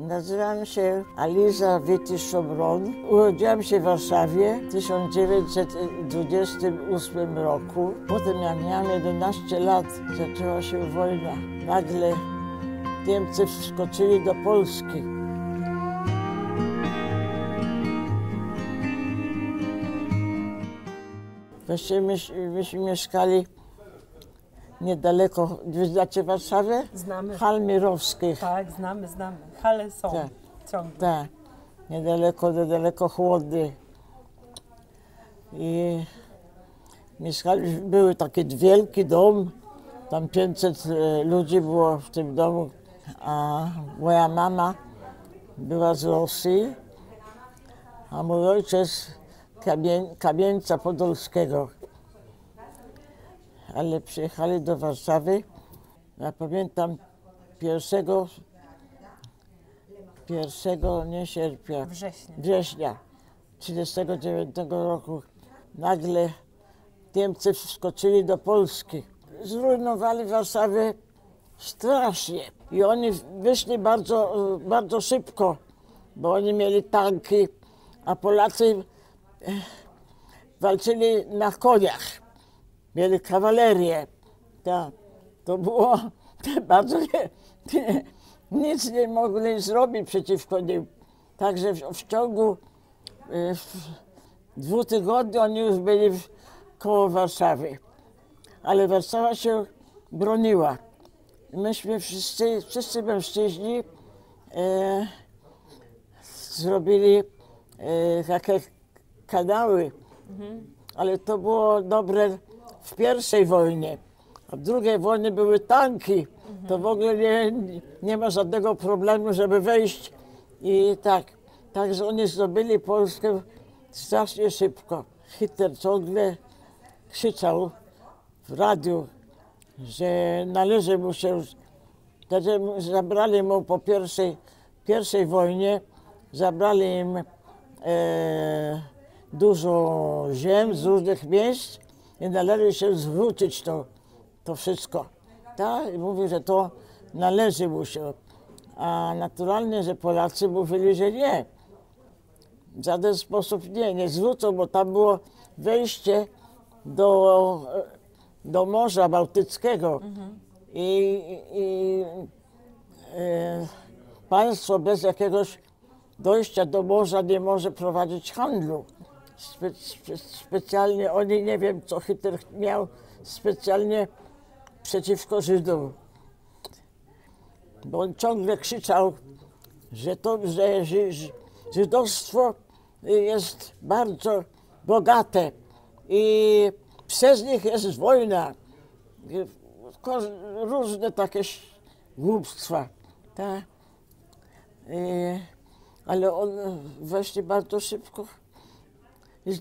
Nazywam się Aliza Wietisz-Szobron. Urodziłam się w Warszawie w 1928 roku. Potem jak miałam 11 lat, zaczęła się wojna. Nagle Niemcy wskoczyli do Polski. Właściwie myśmy mieszkali niedaleko, znacie Warszawę? Znamy. Hal Mirowskich. Tak, znamy. Hale są Tak. ciągle. Tak, niedaleko Chłody. I mieszkaliśmy, był taki wielki dom, tam 500 ludzi było w tym domu, a moja mama była z Rosji, a mój ojciec Kamieńca Podolskiego. Ale przyjechali do Warszawy. Ja pamiętam 1 września 1939 roku nagle Niemcy wskoczyli do Polski. Zrujnowali Warszawę strasznie. I oni wyszli bardzo szybko, bo oni mieli tanki, a Polacy walczyli na koniach. Mieli kawalerię. To było bardzo nic nie mogli zrobić przeciwko nim. Także w ciągu 2 tygodni oni już byli koło Warszawy. Ale Warszawa się broniła. Myśmy wszyscy mężczyźni zrobili takie kanały, ale to było dobre w pierwszej wojnie. A w drugiej wojnie były tanki. To w ogóle nie ma żadnego problemu, żeby wejść. I tak. Także oni zdobyli Polskę strasznie szybko. Hitler ciągle krzyczał w radiu, że należy mu się... Wtedy zabrali mu po pierwszej wojnie, zabrali im dużo ziem z różnych miejsc i należy się zwrócić to wszystko. Tak? I mówi, że to należy mu się. A naturalnie, że Polacy mówili, że nie. W żaden sposób nie zwrócą, bo tam było wejście do Morza Bałtyckiego. I państwo bez jakiegoś dojścia do morza nie może prowadzić handlu. Specjalnie oni, nie wiem, co Hitler miał specjalnie przeciwko Żydom. Bo on ciągle krzyczał, że żydostwo jest bardzo bogate i przez nich jest wojna. Różne takie głupstwa. Tak? Ale on właśnie bardzo szybko i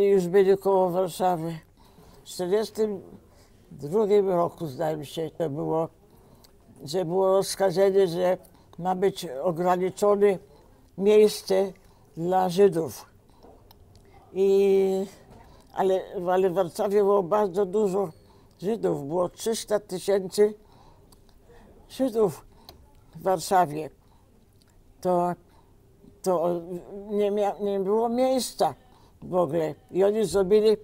już byli koło Warszawy. W 1942 roku, zdaje mi się, to było, że było rozkazanie, że ma być ograniczone miejsce dla Żydów. Ale w Warszawie było bardzo dużo Żydów. Było 300 000 Żydów w Warszawie. To nie było miejsca w ogóle. I oni zrobili,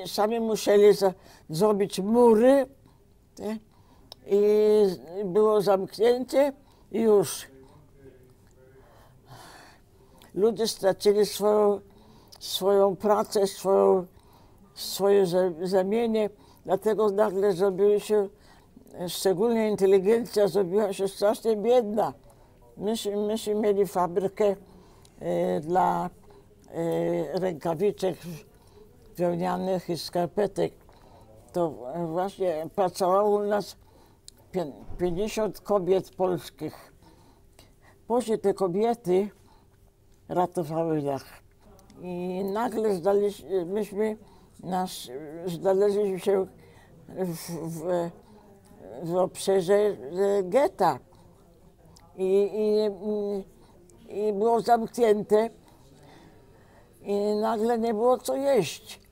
sami musieli zrobić mury, nie? I było zamknięcie i już. Ludzie stracili swoją pracę, swoje zamienie, dlatego nagle zrobiły się, szczególnie inteligencja zrobiła się strasznie biedna. Myśmy mieli fabrykę dla rękawiczek wełnianych i skarpetek. To właśnie pracowało u nas 50 kobiet polskich. Później te kobiety ratowały nas. I nagle znaleźliśmy się w obszarze getta. I było zamknięte i nagle nie było co jeść.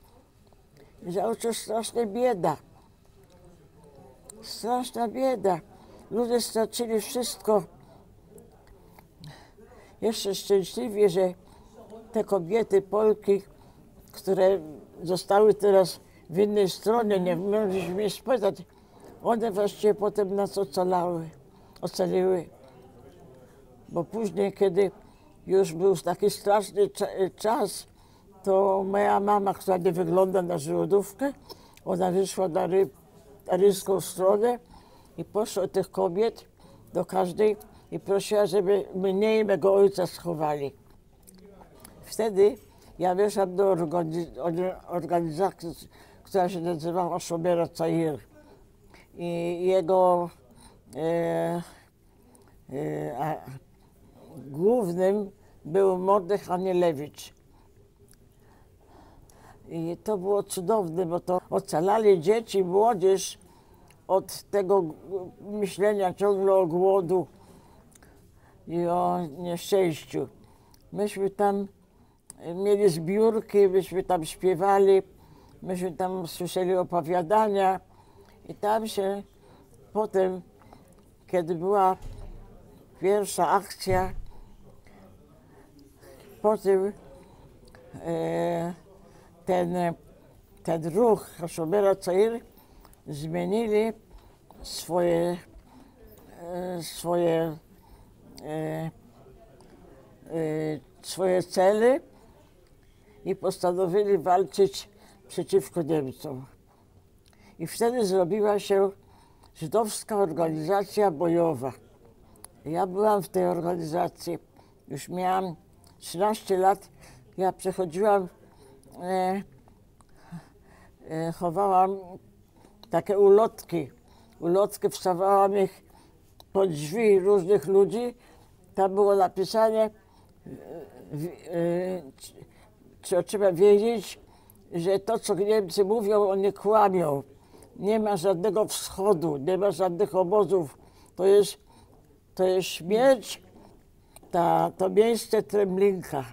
Zaczęła straszna bieda. Straszna bieda. Ludzie stracili wszystko. jeszcze szczęśliwie, że te kobiety, Polki, które zostały teraz w innej stronie, nie mogliśmy spytać, one właściwie potem nas ocaliły. Bo później, kiedy już był taki straszny czas, to moja mama, która nie wygląda na żołądówkę, ona wyszła na ryską stronę i poszła do tych kobiet, do każdej i prosiła, żeby mnie i mego ojca schowali. Wtedy ja weszłam do organizacji, która się nazywała Shomer Tza'ir. I jego głównym był Mordechai Anielewicz. I to było cudowne, bo to ocalali dzieci, młodzież od tego myślenia ciągle o głodu i o nieszczęściu. Myśmy tam mieli zbiórki, myśmy tam śpiewali, myśmy tam słyszeli opowiadania i tam się potem, kiedy była pierwsza akcja, potem ten ruch Shomer Tza'ir zmienili swoje cele i postanowili walczyć przeciwko Niemcom. I wtedy zrobiła się żydowska organizacja bojowa. Ja byłam w tej organizacji, już miałam 13 lat, ja przechodziłam, chowałam takie ulotki, wstawałam ich pod drzwi różnych ludzi, tam było napisane, trzeba wiedzieć, że to, co Niemcy mówią, oni kłamią. Nie ma żadnego wschodu, nie ma żadnych obozów. To jest śmierć, to miejsce Tremlinka.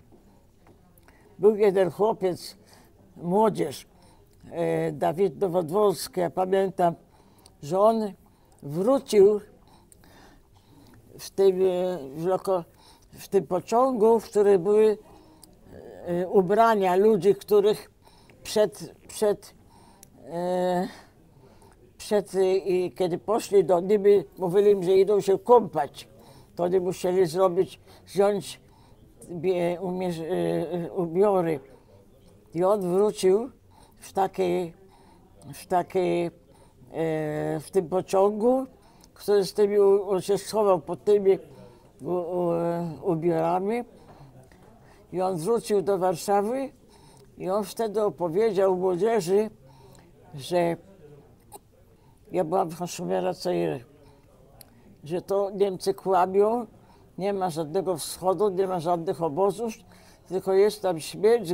Był jeden chłopiec, młodzież, Dawid Nowodworski, ja pamiętam, że on wrócił w tym pociągu, w którym były ubrania ludzi, których kiedy poszli do nimi, mówili im, że idą się kąpać. To oni musieli wziąć ubiory. I on wrócił w tym pociągu, który on się schował pod tymi ubiorami. I on wrócił do Warszawy i on wtedy opowiedział młodzieży, że ja byłam w Shomer Tza'ir, że to Niemcy kłamią, nie ma żadnego wschodu, nie ma żadnych obozów, tylko jest tam śmierć,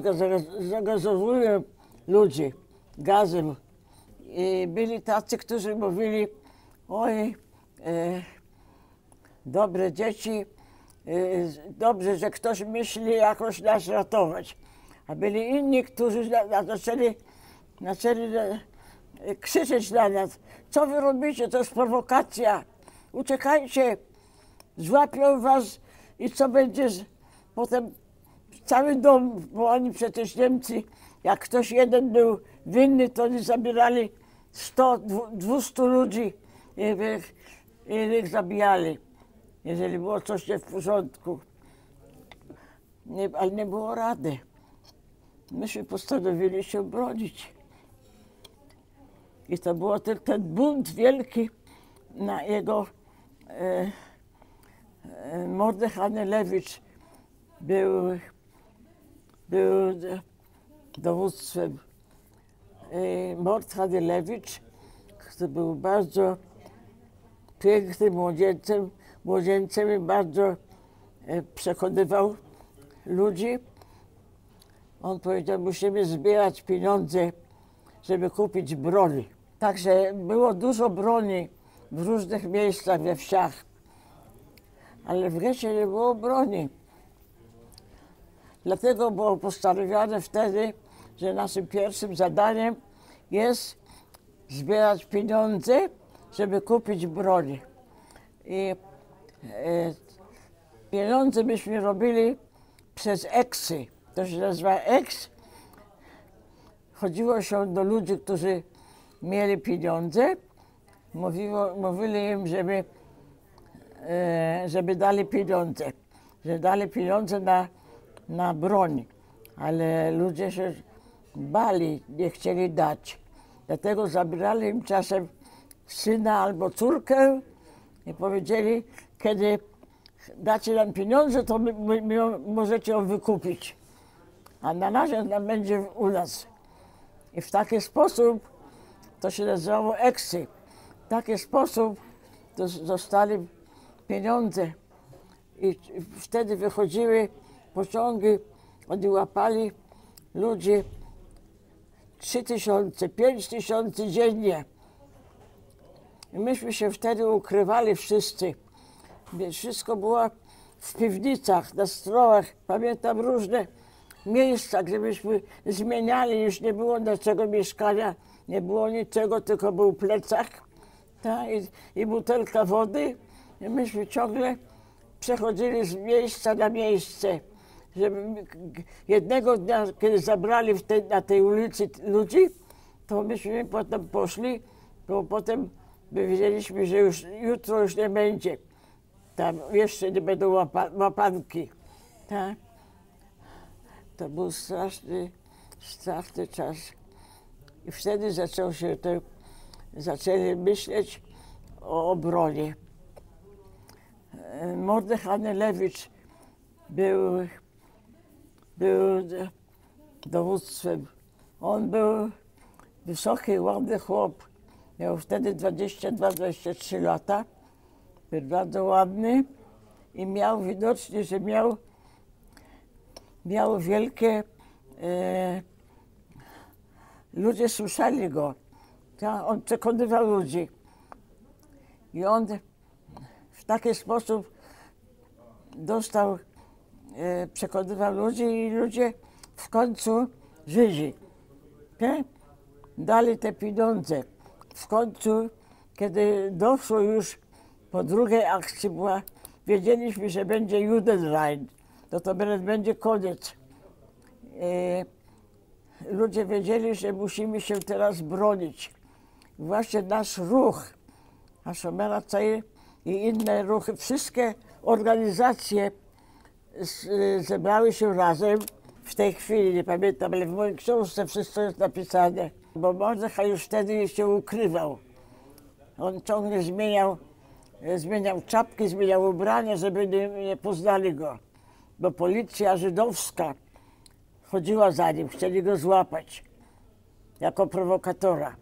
zagazowują ludzi gazem. I byli tacy, którzy mówili, oj, dobre dzieci, dobrze, że ktoś myśli jakoś nas ratować. A byli inni, którzy zaczęli krzyczeć na nas, co wy robicie, to jest prowokacja, uciekajcie, złapią was i co będzie, potem cały dom, bo oni przecież Niemcy, jak ktoś jeden był winny, to oni zabierali 100, 200 ludzi i ich zabijali, jeżeli było coś nie w porządku. Ale nie było rady. Myśmy postanowili się bronić. I to był ten bunt wielki na jego Mordechai Anielewicz był dowództwem. Mordechai Anielewicz, który był bardzo pięknym młodzieńcem i bardzo przekonywał ludzi. On powiedział, musimy zbierać pieniądze, żeby kupić broń. Także było dużo broni w różnych miejscach we wsiach, ale w getcie nie było broni. Dlatego było postanowione wtedy, że naszym pierwszym zadaniem jest zbierać pieniądze, żeby kupić broń. I Pieniądze myśmy robili przez eksy. To się nazywa eks. Chodziło się do ludzi, którzy mieli pieniądze. Mówili im, żeby dali pieniądze. Że dali pieniądze na broń. Ale ludzie się bali, nie chcieli dać. Dlatego zabierali im czasem syna albo córkę i powiedzieli, kiedy dacie nam pieniądze, to możecie ją wykupić. A na razie nam będzie u nas. I w taki sposób, to się nazywało eksy, w taki sposób dostali pieniądze. I wtedy wychodziły pociągi, oni łapali ludzi 3000, 5000 dziennie. I myśmy się wtedy ukrywali wszyscy. Wszystko było w piwnicach, na stołach. Pamiętam różne miejsca, gdzie myśmy zmieniali. Już nie było naszego mieszkania, nie było niczego, tylko był plecak i butelka wody. I myśmy ciągle przechodzili z miejsca na miejsce. Żeby jednego dnia, kiedy zabrali na tej ulicy ludzi, to myśmy potem poszli, bo potem wiedzieliśmy, że jutro już nie będzie. Tam jeszcze nie będą łapanki. Tak? To był straszny czas. I wtedy zaczęli myśleć o obronie. Mordechaj Anelewicz był dowództwem. On był wysoki, ładny chłop. Miał wtedy 22-23 lata. Był bardzo ładny i miał widocznie, że miał wielkie... ludzie słyszeli go. On przekonywał ludzi. I on w taki sposób przekonywał ludzi i ludzie w końcu Żydzi dali te pieniądze. W końcu, kiedy doszło już po drugiej akcji, wiedzieliśmy, że będzie Judenrein, to będzie koniec. Ludzie wiedzieli, że musimy się teraz bronić. Właśnie nasz ruch, Hashomer HaTzair i inne ruchy, wszystkie organizacje zebrały się razem. W tej chwili, nie pamiętam, ale w mojej książce wszystko jest napisane. Bo Mordechaj już wtedy się ukrywał. On ciągle zmieniał czapki, zmieniał ubrania, żeby nie poznali go. Bo policja żydowska chodziła za nim, chcieli go złapać jako prowokatora.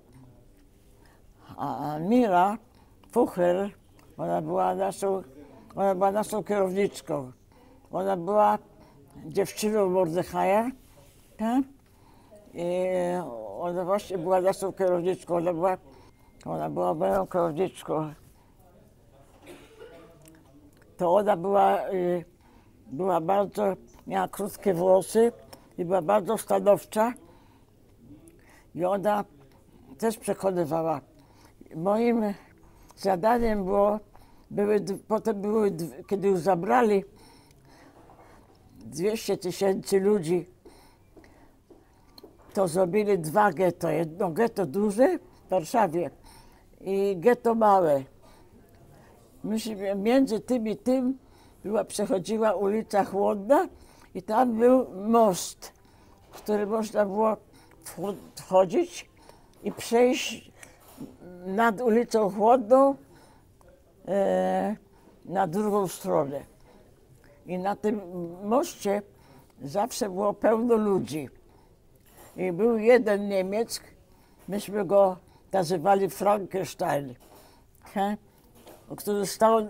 A Mira Fuchler, ona była naszą kierowniczką. Ona była dziewczyną Mordechaja, tak? I ona właśnie była naszą kierowniczką. Ona była moją kierowniczką. To ona była bardzo, miała krótkie włosy i była bardzo stanowcza. I ona też przekonywała. Moim zadaniem potem kiedy już zabrali 200 000 ludzi, to zrobili dwa getto. Jedno getto duże w Warszawie i getto małe. Między tym i tym przechodziła ulica Chłodna i tam był most, w który można było wchodzić i przejść nad ulicą Chłodną na drugą stronę. I na tym moście zawsze było pełno ludzi. I był jeden Niemiec, myśmy go nazywali Frankenstein, który stał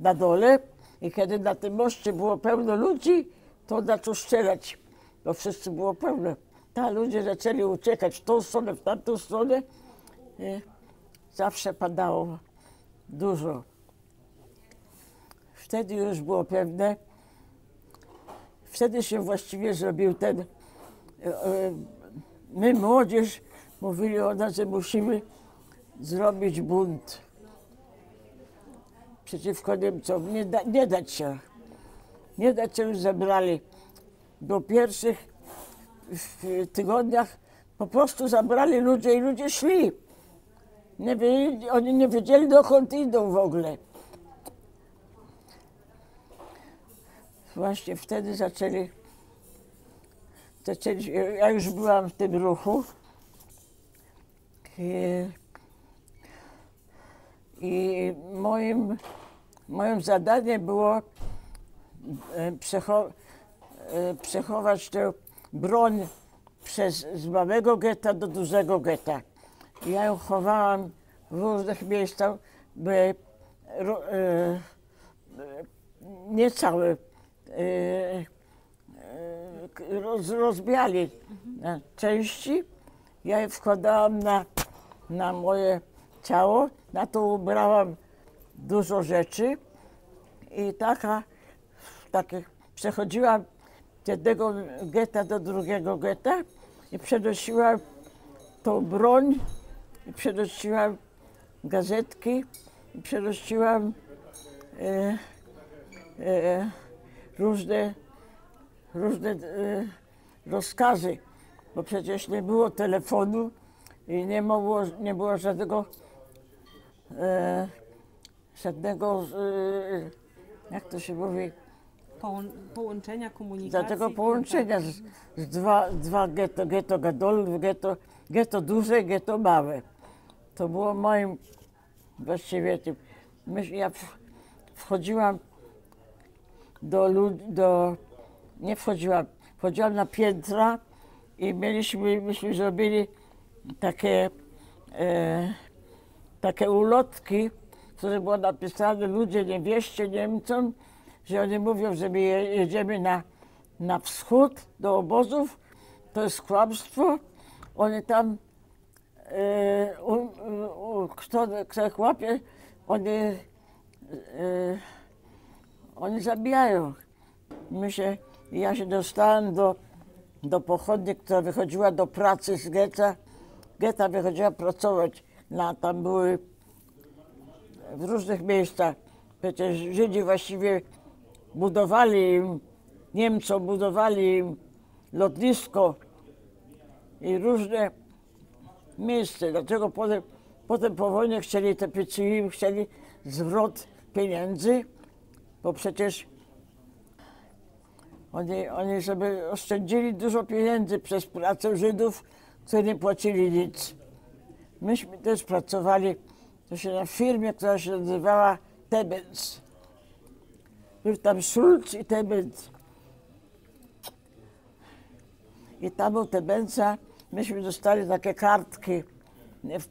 na dole i kiedy na tym moście było pełno ludzi, to on zaczął strzelać, bo wszyscy było pełno. Ludzie zaczęli uciekać w tą stronę, w tamtą stronę. Zawsze padało dużo. Wtedy już było pewne, wtedy się właściwie zrobił my młodzież mówili o nas, że musimy zrobić bunt przeciwko Niemcom, nie dać się. Nie dać się już zebrali. Do pierwszych tygodniach po prostu zabrali ludzie i ludzie szli. Oni nie wiedzieli, dokąd idą w ogóle. Właśnie wtedy zaczęli, ja już byłam w tym ruchu i moim zadaniem było przechować tę broń z małego getta do dużego getta. Ja ją chowałam w różnych miejscach, by nie całe rozbiali na części. Ja je wkładałam na moje ciało, na to ubrałam dużo rzeczy i przechodziłam z jednego getta do drugiego getta i przenosiłam tą broń, i przenosiłam gazetki, i przenosiłam różne rozkazy, bo przecież nie było telefonu i nie było żadnego, jak to się mówi? Połączenia, komunikacji. Dlatego połączenia z dwa getto gadol, getto duże i getto małe. To było moim właściwie tym. Ja wchodziłam wchodziłam na piętra i myśmy zrobili takie ulotki, w których było napisane: ludzie, nie wierzcie Niemcom, że oni mówią, że my jedziemy na wschód do obozów. To jest kłamstwo. Oni tam, kto ich łapie, oni zabijają. Ja się dostałem do pochodni, która wychodziła do pracy z getta. Getta wychodziła pracować. Tam były w różnych miejscach. Przecież Żydzi właściwie Niemcom budowali im lotnisko i różne miejsca. Dlaczego potem po wojnie chcieli te picuim, chcieli zwrot pieniędzy, bo przecież oni sobie oszczędzili dużo pieniędzy przez pracę Żydów, którzy nie płacili nic. Myśmy też pracowali na firmie, która się nazywała Tebens. Był tam Schulz i Tebens. I tam u Tebensa myśmy dostali takie kartki. W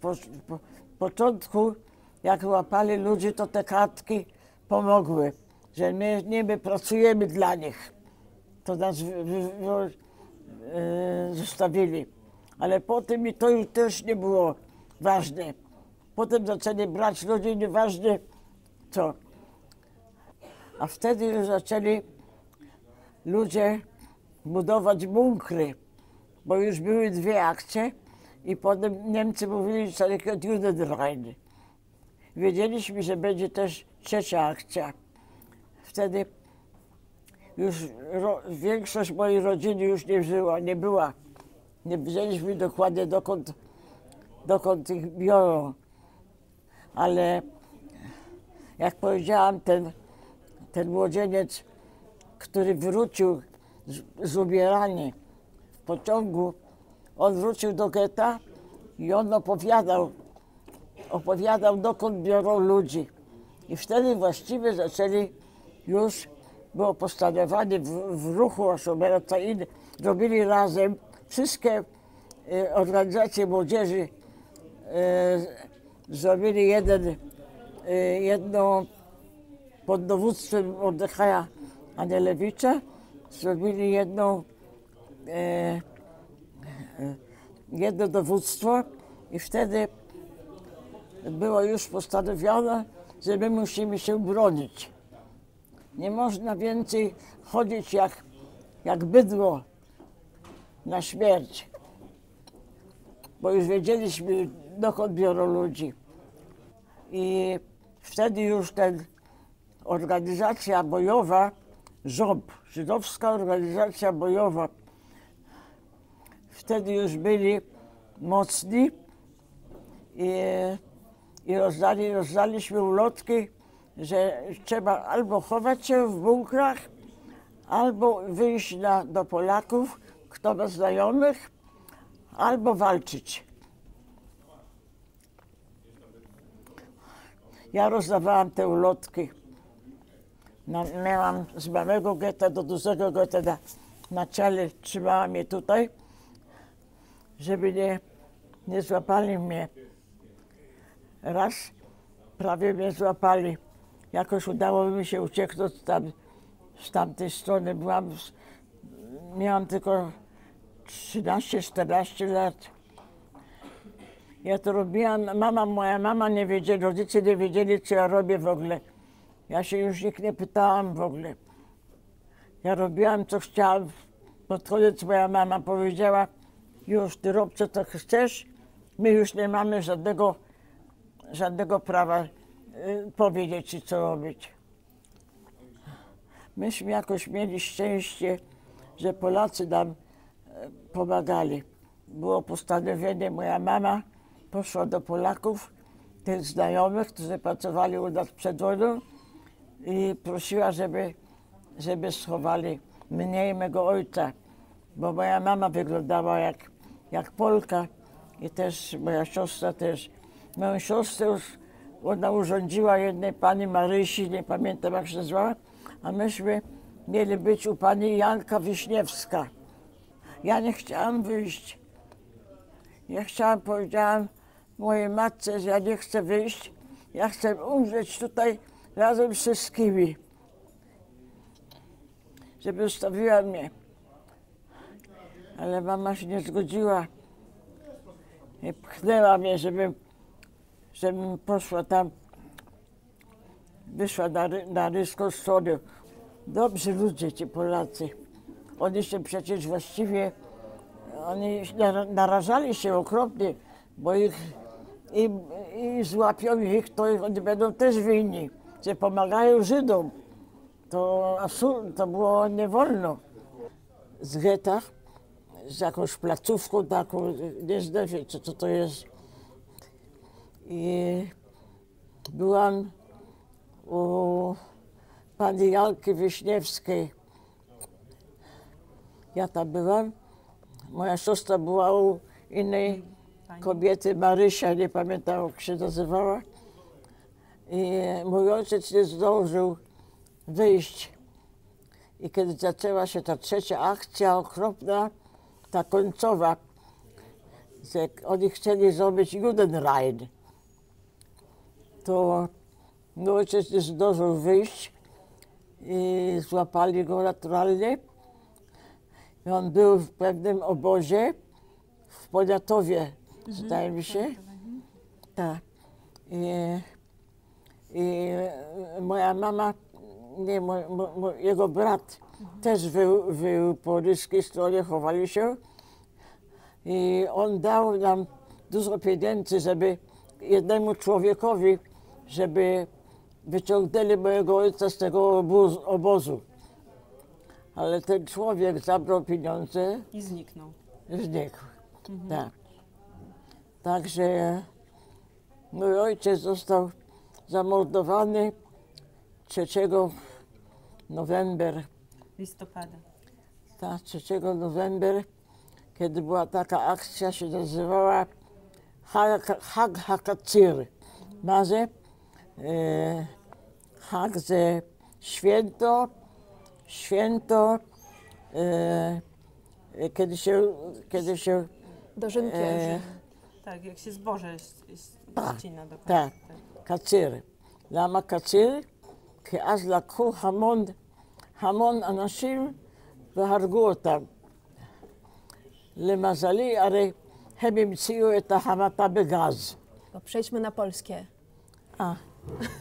początku, jak łapali ludzi, to te kartki pomogły, że my pracujemy dla nich. To nas zostawili. Ale potem i to już też nie było ważne. Potem zaczęli brać ludzi, nieważne co. A wtedy już zaczęli ludzie budować bunkry, bo już były 2 akcje i potem Niemcy mówili, że takie od Judenrein. Wiedzieliśmy, że będzie też 3. akcja. Wtedy już większość mojej rodziny już nie była. Nie wiedzieliśmy dokładnie, dokąd ich biorą. Ale jak powiedziałam, ten młodzieniec, który wrócił z ubierania w pociągu, on wrócił do getta i on opowiadał, dokąd biorą ludzi. I wtedy właściwie zaczęli już, było postanowione w ruchu Oszoberoczainy, robili razem wszystkie organizacje młodzieży, zrobili jedno pod dowództwem Mordechaja Anielewicza, zrobili jedno dowództwo i wtedy było już postanowione, że my musimy się bronić. Nie można więcej chodzić jak bydło na śmierć, bo już wiedzieliśmy, dokąd biorą ludzi. I wtedy już organizacja bojowa ŻOB, Żydowska Organizacja Bojowa. Wtedy już byli mocni i rozdaliśmy ulotki, że trzeba albo chować się w bunkrach, albo wyjść do Polaków, kto ma znajomych, albo walczyć. Ja rozdawałam te ulotki. Miałam z małego getta do dużego getta na ciele, trzymałam je tutaj, żeby nie złapali mnie. Raz prawie mnie złapali. Jakoś udało mi się ucieknąć z tamtej strony. Miałam tylko 13-14 lat. Ja to robiłam, moja mama nie wiedzieli, rodzice nie wiedzieli, co ja robię w ogóle. Ja się już ich nie pytałam w ogóle. Ja robiłam, co chciałam. Pod koniec moja mama powiedziała, już ty rób, co to chcesz, my już nie mamy żadnego prawa powiedzieć ci, co robić. Myśmy jakoś mieli szczęście, że Polacy nam pomagali. Było postanowienie, moja mama poszła do Polaków, tych znajomych, którzy pracowali u nas przed wojną i prosiła, żeby schowali mnie i mego ojca, bo moja mama wyglądała jak Polka i też moja siostra też. Moją siostrę już ona urządziła jednej pani Marysi, nie pamiętam jak się nazywała, a myśmy mieli być u pani Janka Wiśniewska. Ja nie chciałam wyjść. Powiedziałam mojej matce, że ja nie chcę wyjść, ja chcę umrzeć tutaj razem z wszystkimi, żeby zostawiła mnie. Ale mama się nie zgodziła i pchnęła mnie, żebym poszła tam, wyszła na ryską stronę. Dobrzy ludzie ci Polacy. Oni się przecież właściwie, oni narażali się okropnie, bo i złapią ich, to oni będą też winni, że pomagają Żydom. To było nie wolno. Z getta, z jakąś placówką taką, nie znam się, co to jest. I byłam u pani Janki Wiśniewskiej. Ja tam byłam. Moja siostra była u innej kobiety, Marysia, nie pamiętam jak się nazywała. I mój ojciec nie zdążył wyjść. I kiedy zaczęła się ta trzecia akcja okropna, ta końcowa, że oni chcieli zrobić Judenrein, to mój ojciec nie zdążył wyjść i złapali go naturalnie. I on był w pewnym obozie w Poniatowie, zdaje mi się. Tak. I moja mama, nie, jego brat też był po ryskiej stronie, chowali się. I on dał nam dużo pieniędzy, żeby jednemu człowiekowi, żeby wyciągnęli mojego ojca z tego obozu. Ale ten człowiek zabrał pieniądze. I zniknął. Znikł, tak. Także mój ojciec został zamordowany 3 november. Listopada. Tak, 3 november, kiedy była taka akcja, się nazywała Hag HaKatzir. Maze, Hag ze święto, kiedy się Dożynki. Tak, jak się zboże ścina do końca. tak, קציר. למה קציר? כי אז לקחו המון אנשים והרגו אותם. למזלי, הרי הם המציאו את ההמתה בגז. No, przejdźmy na polskie.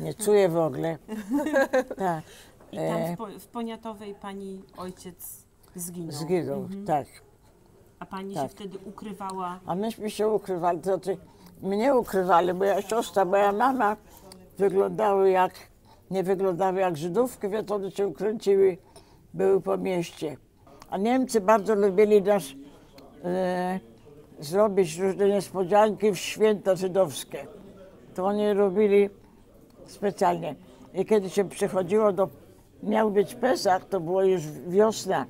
Nie czuję w ogóle. Tak. I tam w Poniatowej pani ojciec zginął. Zginął, tak. A pani Tak. się wtedy ukrywała. A myśmy się ukrywali, to znaczy mnie ukrywali, moja siostra, moja mama nie wyglądały jak Żydówki, więc one się ukręciły były po mieście. A Niemcy bardzo lubili nas zrobić różne niespodzianki w święta żydowskie. To oni robili specjalnie. I kiedy się przychodziło miał być Pesach, to było już wiosna,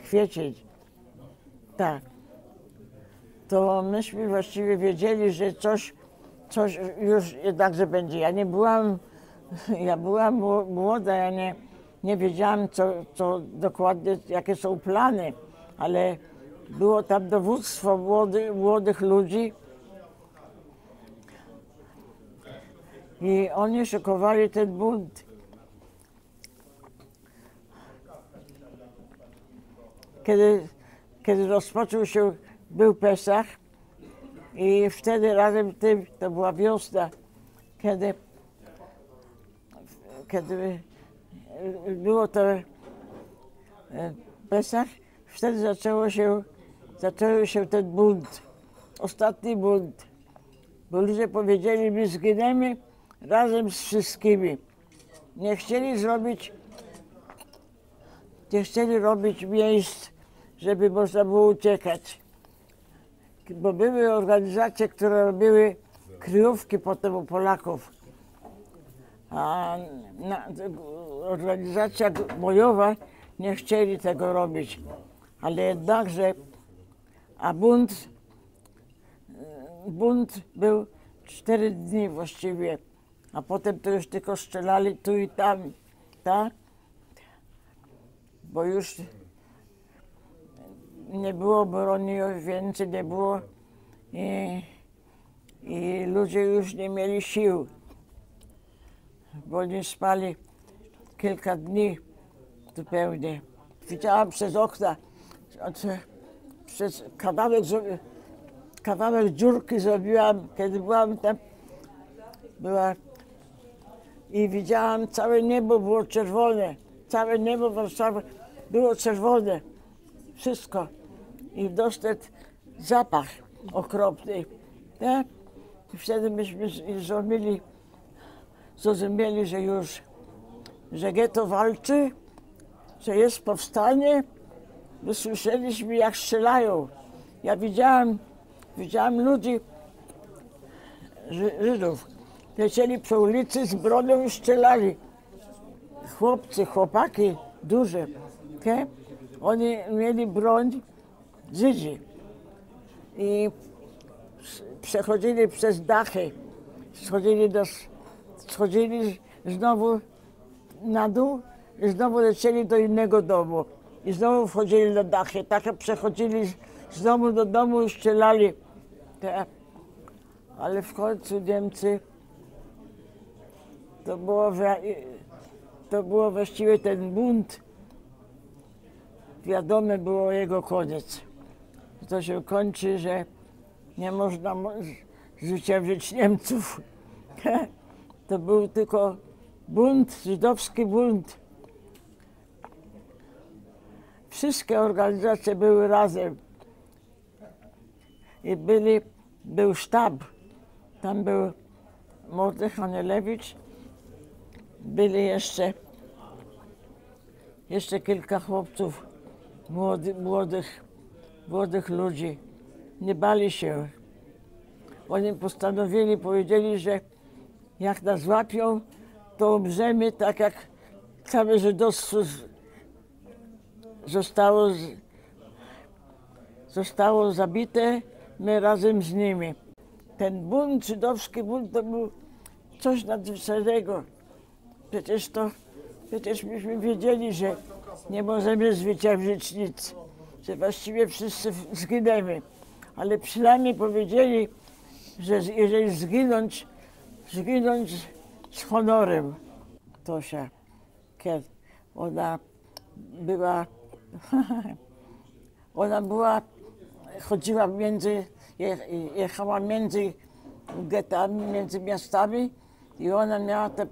kwiecień. Tak. To myśmy właściwie wiedzieli, że coś już jednakże będzie. Ja byłam młoda, ja nie wiedziałam, co dokładnie, jakie są plany, ale było tam dowództwo młodych ludzi i oni szykowali ten bunt. Kiedy rozpoczął się, był Pesach i wtedy razem z tym, to była wiosna, kiedy było to Pesach, wtedy zaczął się ten bunt, ostatni bunt, bo ludzie powiedzieli, my zginiemy razem z wszystkimi. Nie chcieli robić miejsc, żeby można było uciekać. Bo były organizacje, które robiły kryjówki potem u Polaków. A organizacja bojowa nie chcieli tego robić. Ale jednakże, bunt był 4 dni właściwie, a potem to już tylko strzelali tu i tam, tak? Bo już nie było broni, więcej nie było i ludzie już nie mieli sił, bo oni spali kilka dni zupełnie. Widziałam przez okna, przez kawałek dziurki zrobiłam, kiedy byłam tam, i widziałam, całe niebo było czerwone, całe niebo Warszawy było czerwone, wszystko. I dostać zapach okropny. Tak? I wtedy myśmy zrozumieli, że getto walczy, że jest powstanie. My słyszeliśmy, jak strzelają. Ja widziałam ludzi, Żydów, lecieli po ulicy z bronią i strzelali. Chłopaki duże, okay? Oni mieli broń, Żydzi, i przechodzili przez dachy, schodzili znowu na dół i znowu lecieli do innego domu i znowu wchodzili na dachy, tak przechodzili znowu do domu i strzelali. Ale w końcu Niemcy, to było właściwie ten bunt, wiadome było jego koniec. To się kończy, że nie można zwyciężyć Niemców. To był tylko bunt, żydowski bunt. Wszystkie organizacje były razem. I był sztab. Tam był Mordechaj Anielewicz. Byli jeszcze kilka chłopców, młodych ludzi. Nie bali się. Oni powiedzieli, że jak nas złapią, to umrzemy tak, jak całe żydostwo zostało zabite, my razem z nimi. Ten bunt, żydowski bunt, to był coś nadzwyczajnego. Przecież myśmy wiedzieli, że nie możemy zwyciężyć nic, że właściwie wszyscy zginiemy. Ale przynajmniej powiedzieli, że jeżeli zginąć z honorem. Tosia, kiedy ona chodziła jechała między getami, między miastami i ona miała te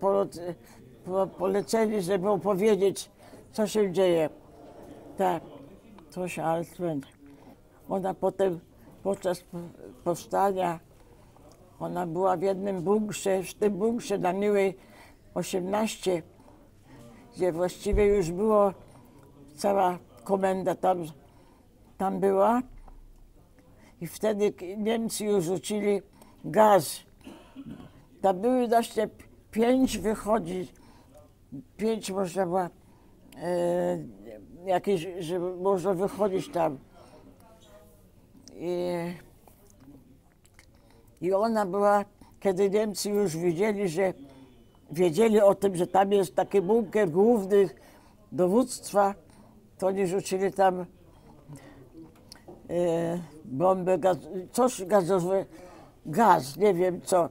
polecenie, żeby opowiedzieć, co się dzieje. Tak, Tosia Altman. Ona potem, podczas powstania, ona była w jednym bunkrze, w tym bunkrze na Miłej 18, gdzie właściwie już było cała komenda tam była. I wtedy Niemcy już rzucili gaz. Tam były właśnie 5 wychodzi, 5 można było, jakieś, że można wychodzić tam. I ona była, kiedy Niemcy już wiedzieli o tym, że tam jest taki bunkier główny dowództwa, to oni rzucili tam bombę, coś gazowe, gaz, nie wiem co.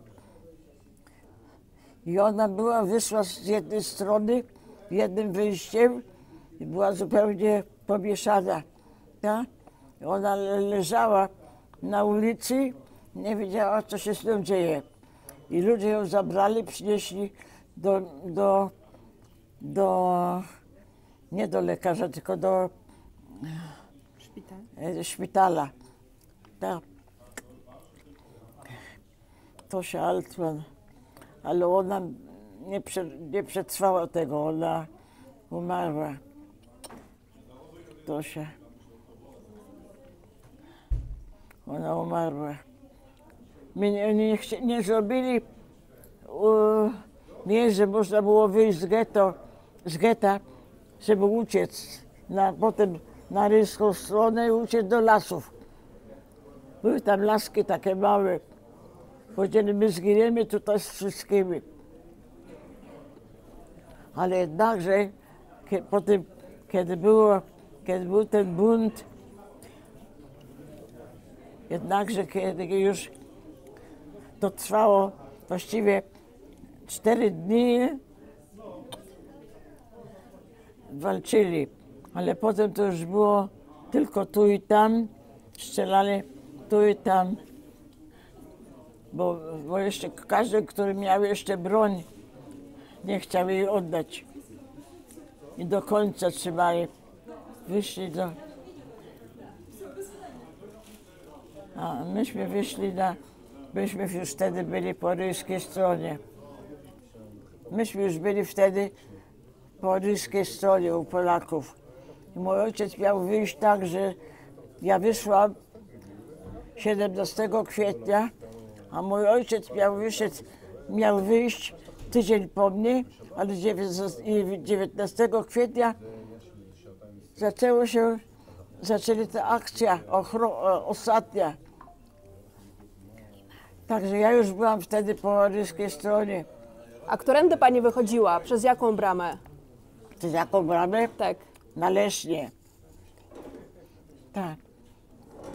I ona wyszła z jednej strony, jednym wyjściem i była zupełnie pomieszana. Tak? I ona leżała na ulicy, nie wiedziała, co się z nią dzieje. I ludzie ją zabrali, przynieśli nie do lekarza, tylko do szpitala. Tak. Tosia Altman, ale ona nie przetrwała tego, ona umarła. Tosia. Ona umarła. My nie zrobili, że można było wyjść z getta, żeby uciec. Potem na ryską stronę i uciec do lasów. Były tam laski takie małe. Powiedzieli, my zginiemy tutaj z wszystkimi. Ale jednakże, potem, kiedy był ten bunt, jednakże kiedy już to trwało właściwie 4 dni, walczyli. Ale potem to już było tylko tu i tam, strzelali tu i tam. Bo jeszcze każdy, który miał jeszcze broń, nie chciał jej oddać. I do końca trzymali. Wyszli a myśmy wyszli myśmy już wtedy byli po ryjskiej stronie. Myśmy już byli wtedy po ryjskiej stronie u Polaków. I mój ojciec miał wyjść tak, że ja wyszłam 17 kwietnia, a mój ojciec miał wyjść tydzień po mnie, ale 19 kwietnia zaczęli ta akcja ostatnia. Także ja już byłam wtedy po ryjskiej stronie. A którędy pani wychodziła? Przez jaką bramę? Przez jaką bramę? Tak. Na Lesznie. Tak.